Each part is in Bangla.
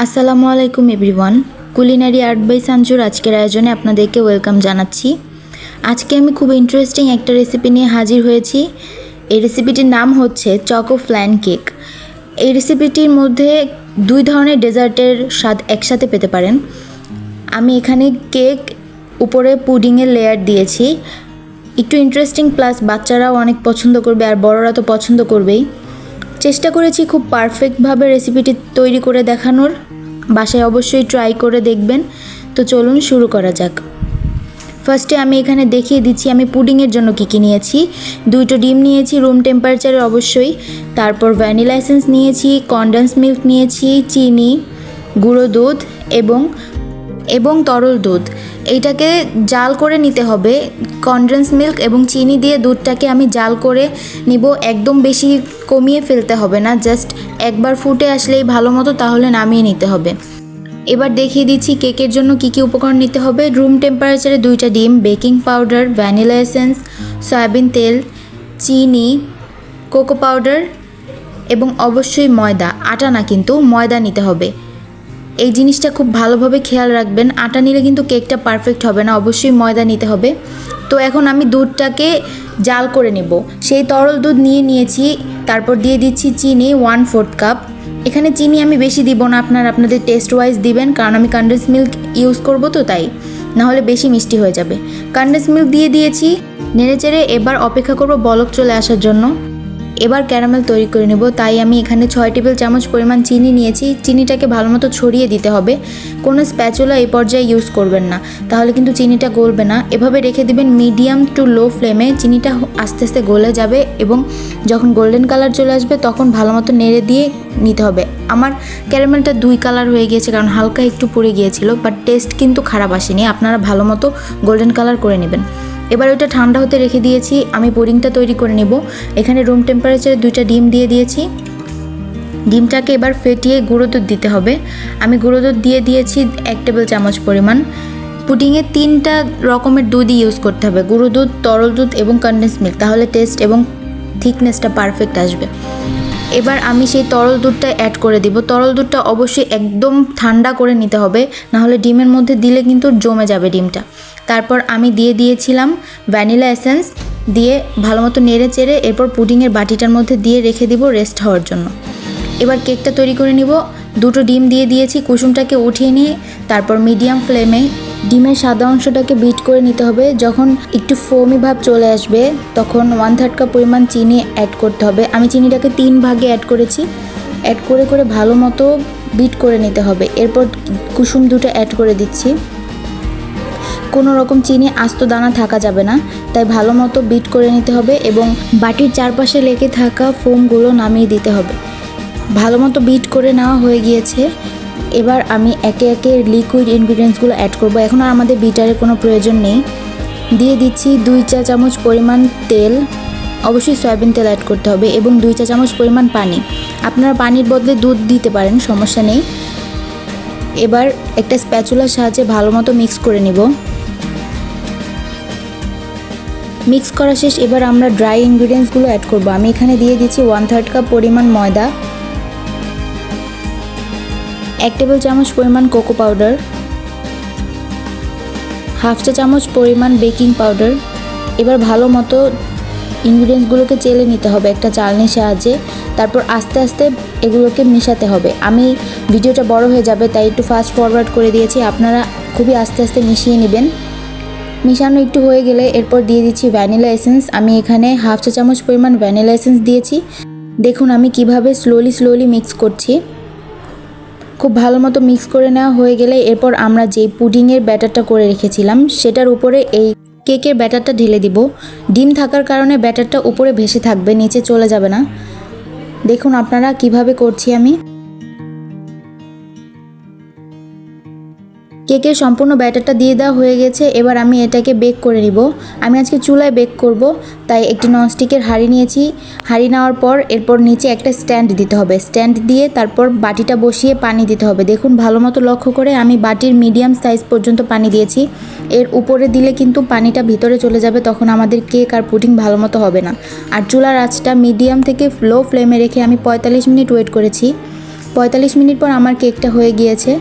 আসসালামু আলাইকুম এভরিওয়ান। কুলিনারি আর্ট বাই সাঞ্জুর আজকের আয়োজনে আপনাদেরকে ওয়েলকাম জানাচ্ছি। আজকে আমি খুব ইন্টারেস্টিং একটা রেসিপি নিয়ে হাজির হয়েছি। এই রেসিপিটির নাম হচ্ছে চকো ফ্ল্যান কেক। এই রেসিপিটির মধ্যে দুই ধরনের ডেজার্টের স্বাদ একসাথে পেতে পারেন। আমি এখানে কেক উপরে পুডিংয়ের লেয়ার দিয়েছি। একটু ইন্টারেস্টিং প্লাস বাচ্চারাও অনেক পছন্দ করবে আর বড়রা তো পছন্দ করবেই। চেষ্টা করেছি খুব পারফেক্টভাবে রেসিপিটি তৈরি করে দেখানোর। বাসায় অবশ্যই ট্রাই করে দেখবেন। তো চলুন শুরু করা যাক। ফার্স্টে আমি এখানে দেখিয়ে দিচ্ছি আমি পুডিংয়ের জন্য কী নিয়েছি। 2টো ডিম নিয়েছি রুম টেম্পারেচারে অবশ্যই, তারপর ভ্যানিলা এসেন্স নিয়েছি, কনডেন্স মিল্ক নিয়েছি, চিনি, গুঁড়ো দুধ এবং তরল দুধ। এইটাকে জাল করে নিতে হবে। কনডেন্স মিল্ক এবং চিনি দিয়ে দুধটাকে আমি জাল করে নিব। একদম বেশি কমিয়ে ফেলতে হবে না, জাস্ট একবার ফুটে আসলেই ভালো মতো, তাহলে নামিয়ে নিতে হবে। এবার দেখিয়ে দিচ্ছি কেকের জন্য কী উপকরণ নিতে হবে। রুম টেম্পারেচারে 2টা ডিম, baking powder, vanilla essence, soybean তেল, চিনি, কোকো পাউডার এবং অবশ্যই ময়দা। আটা না, কিন্তু ময়দা নিতে হবে। এই জিনিসটা খুব ভালোভাবে খেয়াল রাখবেন, আটা নিলে কিন্তু কেকটা পারফেক্ট হবে না, অবশ্যই ময়দা নিতে হবে। তো এখন আমি দুধটাকে জাল করে নেব। সেই তরল দুধ নিয়েছি, তারপর দিয়ে দিচ্ছি চিনি 1/4 কাপ। এখানে চিনি আমি বেশি দিব না, আপনাদের টেস্ট ওয়াইজ দিবেন, কারণ আমি কনডেন্স মিল্ক ইউজ করব, তো তাই নাহলে বেশি মিষ্টি হয়ে যাবে। কনডেন্স মিল্ক দিয়ে দিয়েছি, নেড়েচেড়ে এবার অপেক্ষা করব বলক চলে আসার জন্য। এবার ক্যারামেল তৈরি করে নেব, তাই আমি এখানে 6 টেবিল চামচ পরিমাণ চিনি নিয়েছি। চিনিটাকে ভালো মতো ছড়িয়ে দিতে হবে। কোনো স্প্যাচুলা এই পর্যায়ে ইউজ করবেন না, তাহলে কিন্তু চিনিটা গলবে না। এভাবে রেখে দিবেন মিডিয়াম টু লো ফ্লেমে। চিনিটা আস্তে আস্তে গলে যাবে এবং যখন গোল্ডেন কালার চলে আসবে তখন ভালো মতো নেড়ে দিয়ে নিতে হবে। আমার ক্যারামেলটা 2 কালার হয়ে গিয়েছে, কারণ হালকা একটু পুড়ে গিয়েছিল, বাট টেস্ট কিন্তু খারাপ আসেনি। আপনারা ভালো মতো গোল্ডেন কালার করে নেবেন। এবার ওইটা ঠান্ডা হতে রেখে দিয়েছি, আমি পুডিংটা তৈরি করে নেব। এখানে রুম টেম্পারেচারে 2টা ডিম দিয়ে দিয়েছি। ডিমটাকে এবার ফেটিয়ে গুঁড়ো দুধ দিতে হবে। আমি গুঁড়ো দুধ দিয়ে দিয়েছি 1 টেবিল চামচ পরিমাণ। পুডিংয়ে 3টা রকমের দুধই ইউজ করতে হবে, গুঁড়ো দুধ, তরল দুধ এবং কনডেন্স মিল্ক, তাহলে টেস্ট এবং থিকনেসটা পারফেক্ট আসবে। এবার আমি সেই তরল দুধটা অ্যাড করে দিব। তরল দুধটা অবশ্যই একদম ঠান্ডা করে নিতে হবে, নাহলে ডিমের মধ্যে দিলে কিন্তু জমে যাবে ডিমটা। তারপর আমি দিয়ে দিয়েছিলাম ভ্যানিলা এসেন্স, দিয়ে ভালো মতো নেড়ে চেড়ে এরপর পুডিংয়ের বাটিটার মধ্যে দিয়ে রেখে দিব রেস্ট হওয়ার জন্য। এবার কেকটা তৈরি করে নিব। 2টো ডিম দিয়ে দিয়েছি, কুসুমটাকে উঠিয়ে নিয়ে তারপর মিডিয়াম ফ্লেমে ডিমের সাদা অংশটাকে বিট করে নিতে হবে। যখন একটু ফোমি ভাব চলে আসবে তখন 1/3 কাপ পরিমাণ চিনি অ্যাড করতে হবে। আমি চিনিটাকে 3 ভাগে অ্যাড করেছি। অ্যাড করে ভালো মতো বিট করে নিতে হবে। এরপর কুসুম 2টা অ্যাড করে দিচ্ছি। কোনো রকম চিনি আস্ত দানা থাকা যাবে না, তাই ভালো মতো বিট করে নিতে হবে এবং বাটির চারপাশে লেগে থাকা ফোমগুলো নামিয়ে দিতে হবে। ভালো মতো বিট করে নেওয়া হয়ে গিয়েছে। এবার আমি একে একে লিকুইড ইনগ্রিডিয়েন্টসগুলো অ্যাড করব। এখন আর আমাদের বিটারের কোনো প্রয়োজন নেই। দিয়ে দিচ্ছি 2 চা চামচ পরিমাণ তেল, অবশ্যই সয়াবিন তেল অ্যাড করতে হবে, এবং 2 চা চামচ পরিমাণ পানি। আপনারা পানির বদলে দুধ দিতে পারেন, সমস্যা নেই। এবার একটা স্প্যাচুলার সাহায্যে ভালো মতো মিক্স করে নিব। মিক্স করা শেষ। এবার আমরা ড্রাই ইনগ্রিডিয়েন্টসগুলো অ্যাড করব। আমি এখানে দিয়ে দিচ্ছি 1/3 কাপ পরিমাণ ময়দা, 1 টেবিল চামচ পরিমাণ কোকো পাউডার, 1/2 চা চামচ পরিমাণ বেকিং পাউডার। এবার ভালো মতো ইনগ্রিডিয়েন্টসগুলোকে চেলে নিতে হবে একটা চালনির সাহায্যে। তারপর আস্তে আস্তে এগুলোকে মেশাতে হবে। আমি ভিডিওটা বড় হয়ে যাবে তাই একটু ফাস্ট ফরওয়ার্ড করে দিয়েছি, আপনারা খুবই আস্তে আস্তে মিশিয়ে নেবেন। মিশানো একটু হয়ে গেলে এরপর দিয়ে দিচ্ছি ভ্যানিলা এসেন্স। আমি এখানে 1/2 চা চামচ পরিমাণ ভ্যানিলা এসেন্স দিয়েছি। দেখুন আমি কিভাবে স্লোলি মিক্স করছি। খুব ভালো মতো মিক্স করে নেওয়া হয়ে গেলে এরপর আমরা যে পুডিংয়ের ব্যাটারটা করে রেখেছিলাম সেটার উপরে এই কেকের ব্যাটারটা ঢেলে দিব। ডিম থাকার কারণে ব্যাটারটা উপরে ভেসে থাকবে, নিচে চলে যাবে না। দেখুন আপনারা কিভাবে করছি আমি। কেকের সম্পূর্ণ ব্যাটারটা দিয়ে দেওয়া হয়ে গেছে। এবার আমি এটাকে বেক করে নিব। আমি আজকে চুলায় বেক করব, তাই একটি ননস্টিকের হাঁড়ি নিয়েছি। হাঁড়ি নেওয়ার পর এরপর নিচে একটা স্ট্যান্ড দিতে হবে। স্ট্যান্ড দিয়ে তারপর বাটিটা বসিয়ে পানি দিতে হবে। দেখুন ভালো মতো লক্ষ্য করে আমি বাটির মিডিয়াম সাইজ পর্যন্ত পানি দিয়েছি। এর উপরে দিলে কিন্তু পানিটা ভিতরে চলে যাবে, তখন আমাদের কেক আর পুডিং ভালো মতো হবে না। আর চুলার আঁচটা মিডিয়াম থেকে লো ফ্লেমে রেখে আমি 45 মিনিট ওয়েট করেছি। 45 মিনিট পর আমার কেকটা হয়ে গিয়েছে।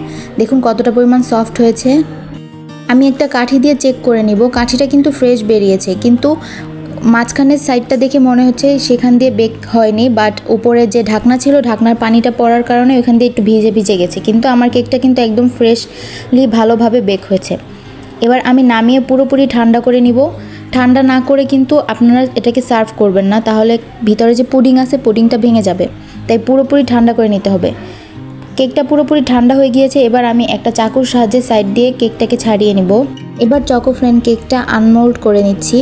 দেখুন কতটা পরিমাণ সফট হয়েছে। আমি একটা কাঠি দিয়ে চেক করে নিব। কাঠিটা কিন্তু ফ্রেশ বেরিয়েছে, কিন্তু মাঝখানের সাইডটা দেখে মনে হচ্ছে সেখান দিয়ে বেক হয়নি, বাট উপরে যে ঢাকনা ছিল ঢাকনার পানিটা পড়ার কারণে ওইখান দিয়ে একটু ভিজে ভিজে গেছে, কিন্তু আমার কেকটা কিন্তু একদম ফ্রেশলি ভালোভাবে বেক হয়েছে। এবার আমি নামিয়ে পুরোপুরি ঠান্ডা করে নিব। ঠান্ডা না করে কিন্তু আপনারা এটাকে সার্ভ করবেন না, তাহলে ভিতরে যে পুডিং আছে পুডিংটা ভেঙে যাবে, তাই পুরোপুরি ঠান্ডা করে নিতে হবে। কেকটা পুরোপুরি ঠান্ডা হয়ে গিয়েছে। এবার আমি একটা চাকুর সাহায্যে সাইড দিয়ে কেকটাকে ছাড়িয়ে নিব। এবার চকো ফ্লেন কেকটা আনমোল্ড করে নিচ্ছি।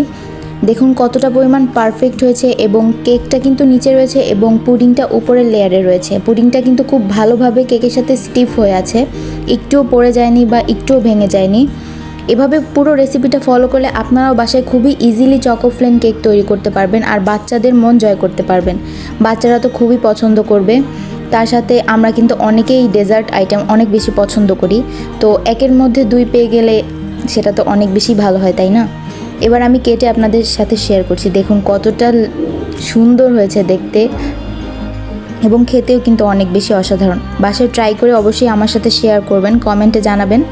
দেখুন কতটা পরিমাণ পারফেক্ট হয়েছে, এবং কেকটা কিন্তু নিচে রয়েছে এবং পুডিংটা উপরের লেয়ারে রয়েছে। পুডিংটা কিন্তু খুব ভালোভাবে কেকের সাথে স্টিফ হয়ে আছে, একটুও পড়ে যায়নি বা একটুও ভেঙে যায়নি। এভাবে পুরো রেসিপিটা ফলো করলে আপনারাও বাসায় খুবই ইজিলি চকো ফ্লেন কেক তৈরি করতে পারবেন আর বাচ্চাদের মন জয় করতে পারবেন। বাচ্চারা তো খুবই পছন্দ করবে। তার সাথে আমরা কিন্তু অনেকেই ডেজার্ট আইটেম অনেক বেশি পছন্দ করি, তো একের মধ্যে দুই পেয়ে গেলে সেটা তো অনেক বেশি ভালো হয়, তাই না? এবার আমি কেটে আপনাদের সাথে শেয়ার করছি। দেখুন কতটা সুন্দর হয়েছে দেখতে, এবং খেতেও কিন্তু অনেক বেশি অসাধারণ। বাসায় ট্রাই করে অবশ্যই আমার সাথে শেয়ার করবেন, কমেন্টে জানাবেন।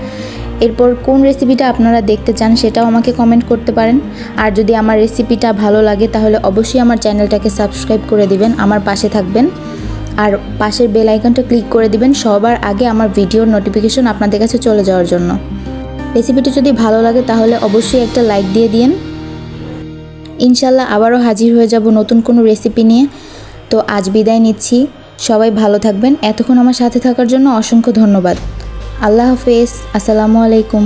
এরপর কোন রেসিপিটা আপনারা দেখতে চান সেটাও আমাকে কমেন্ট করতে পারেন। আর যদি আমার রেসিপিটা ভালো লাগে তাহলে অবশ্যই আমার চ্যানেলটাকে সাবস্ক্রাইব করে দিবেন, আমার পাশে থাকবেন। আর পাশের বেল আইকনটা ক্লিক করে দিবেন সবার আগে আমার ভিডিওর নোটিফিকেশন আপনাদের কাছে চলে যাওয়ার জন্য। রেসিপিটি যদি ভালো লাগে তাহলে অবশ্যই একটা লাইক দিয়ে দিন। ইনশাল্লাহ আবারও হাজির হয়ে যাব নতুন কোনো রেসিপি নিয়ে। তো আজ বিদায় নিচ্ছি, সবাই ভালো থাকবেন। এতক্ষণ আমার সাথে থাকার জন্য অসংখ্য ধন্যবাদ। আল্লাহ হাফেজ, আসসালামু আলাইকুম।